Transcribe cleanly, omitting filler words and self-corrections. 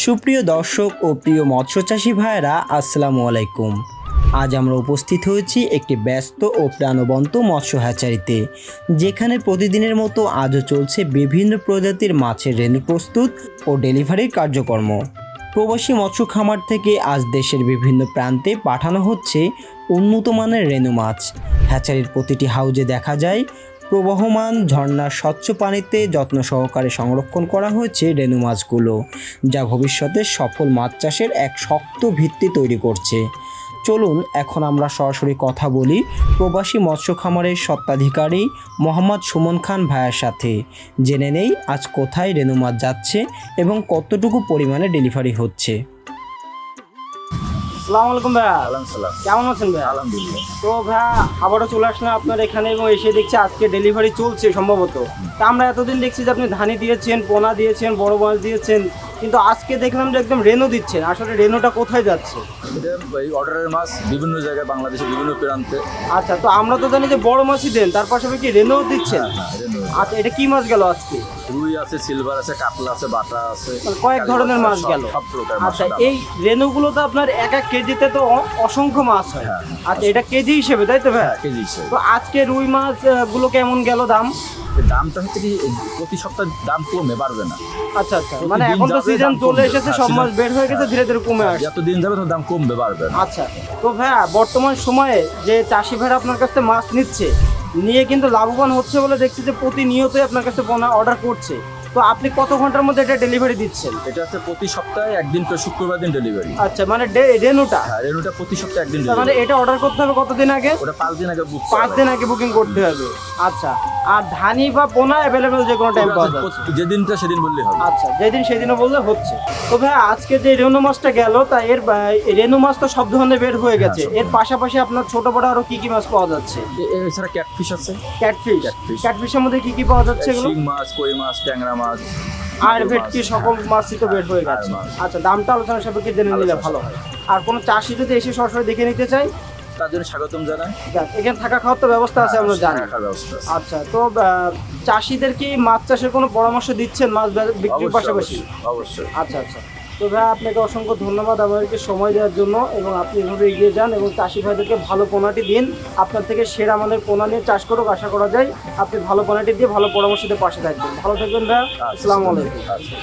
সুপ্রিয় দর্শক ও প্রিয় মৎস্যচাষী ভাইয়েরা, আসসালামু আলাইকুম। আজ আমরা উপস্থিত হয়েছি একটি ব্যস্ত ও প্রাণবন্ত মৎস্য হ্যাচারিতে, যেখানে প্রতিদিনের মতো আজও চলছে বিভিন্ন প্রজাতির মাছের রেণু প্রস্তুত ও ডেলিভারির কার্যক্রম। প্রবাসী মৎস্য খামার থেকে আজ দেশের বিভিন্ন প্রান্তে পাঠানো হচ্ছে উন্নত মানের রেণু মাছ। হ্যাচারির প্রতিটি হাউজে দেখা যায় প্রবহমান ঝর্ণার স্বচ্ছ পানিতে যত্ন সহকারে সংরক্ষণ করা হয়েছে রেণু মাছগুলো, যা ভবিষ্যতে সফল মাছ চাষের এক শক্ত ভিত্তি তৈরি করছে। চলুন এখন আমরা সরাসরি কথা বলি প্রবাসী মৎস্য খামারের স্বত্বাধিকারী মোহাম্মদ সুমন খান ভাইয়ের সাথে। জেনে নেই আজ কোথায় রেণু মাছ যাচ্ছে এবং কতটুকু পরিমাণে ডেলিভারি হচ্ছে। আসসালামু আলাইকুম ভাইয়া। আলহামদুলিল্লাহ। কেমন আছেন ভাইয়া? আলহামদুলিল্লাহ। তো ভাইয়া আবারও চলে আসলাম আপনার এখানে এবং এসে দেখছি আজকে ডেলিভারি চলছে সম্ভবত। তা আমরা এতদিন দেখছি যে আপনি ধানি দিয়েছেন, পোনা দিয়েছেন, বড় মাছ দিয়েছেন, কিন্তু আজকে দেখলাম যে একদম রেনু দিচ্ছেন। আসলে রেনুটা কোথায় যাচ্ছে? এটা এই অর্ডারের মাছ বিভিন্ন জায়গায় বাংলাদেশের বিভিন্ন প্রান্তে। আচ্ছা, তো আমরা তো জানি যে বড় মাছই দেন, তার পাশাপাশি কি রেনুও দিচ্ছেন? রেনু। আচ্ছা, এটা কি মাছ গেল আজকে? রুই আছে, সিলভার আছে, কাতলা আছে, বাটা আছে, মানে কয়েক ধরনের মাছ গেল। সব প্রকার মাছ। আচ্ছা, এই রেনুগুলো তো আপনার এক এক কেজিতে তো অসংখ্য মাছ হয়। হ্যাঁ। আচ্ছা, এটা কেজি হিসেবে তাই তো ভাইয়া? কেজি হিসেবে। তো আজকে রুই মাছ গুলো কেমন গেল দাম? এর দামটা হচ্ছে কি প্রতি সপ্তাহে দাম কমে বাড়বে না। আচ্ছা আচ্ছা, প্রতিদিন মানে এখন তো যাবে, সিজন দাম চলে কমবে। এসেছে, হ্যাঁ, সব মাছ season- বের হয়ে গেছে, ধীরে ধীরে কমে আসছে। যত দিন যাবে তত দাম কমবে, বাড়বে না। আচ্ছা, তো ভাইয়া বর্তমান সময়ে যে চাষি ভাইরা আপনার কাছে মাছ নিচ্ছে, নিয়ে কিন্তু লাভবান হচ্ছে বলে দেখছি যে প্রতিনিয়তই আপনার কাছে পোনা অর্ডার করছে। তো আপনি কত ঘন্টার মধ্যে এটা ডেলিভারি দিচ্ছেন? এটা হচ্ছে প্রতি সপ্তাহে একদিন করে শুক্রবার দিন ডেলিভারি। আচ্ছা, মানে রেনুটা, হ্যাঁ, রেনুটা প্রতি সপ্তাহে একদিন তার মানে ডেলিভারি। এটা অর্ডার করতে হবে কতদিন আগে? ওটা 5 দিন আগে বুক 5 দিন আগে বুকিং করতে হবে। আচ্ছা, আর ধানি বা পোনা অ্যাভেলেবেল যে কোনো টাইম পাওয়া যাচ্ছে? যেদিনটা সেদিন বললেই হবে। আচ্ছা, যেদিন সেদিনও বললে হচ্ছে। তো ভাই আজকে যে রেনু মাছটা গেল, তা এর রেনু মাছ তো সব ধরনের বের হয়ে গেছে, সব এর পাশাপাশি আপনার ছোট বড় আরো কি কি মাছ পাওয়া যাচ্ছে? এছাড়া ক্যাটফিশ আছে। Catfish, Catfish। ক্যাটফিশের মধ্যে কি কি পাওয়া যাচ্ছে এগুলো? শিং মাছ, কই মাছ, ট্যাংরা মাছ, আর ভেটকি সকল মাছই তো বের হয়ে গেছে। আর মাছ। আচ্ছা, দামটা আলোচনা সাপেক্ষে জেনে নিলে আলোচনা ভালো হয়। আর কোনো চাষি যদি এসে সরাসরি দেখে নিতে চাই, তার জন্য স্বাগতম জানাই। যাক, এখানে থাকা খাওয়ার তো ব্যবস্থা আছে, আমরা জানি। রাখার ব্যবস্থা আছে। আচ্ছা, তো চাষিদের কি মাছ চাষের কোনো পরামর্শ দিচ্ছেন মাছ বিক্রির পাশাপাশি? অবশ্যই। আচ্ছা আচ্ছা, তো ভাই আপনাকে অসংখ্য ধন্যবাদ আমাদেরকে সময় দেওয়ার জন্য, এবং আপনি এভাবে এগিয়ে যান এবং চাষি ভাইদেরকে ভালো পোনাটি দিন। আপনার থেকে সেরা আমাদের পোনা নিয়ে চাষ করুক, আশা করা যায় আপনি ভালো পোনাটি দিয়ে ভালো পরামর্শ দিয়ে পাশে থাকবেন। ভালো থাকবেন ভাই, আসসালামু আলাইকুম। আচ্ছা।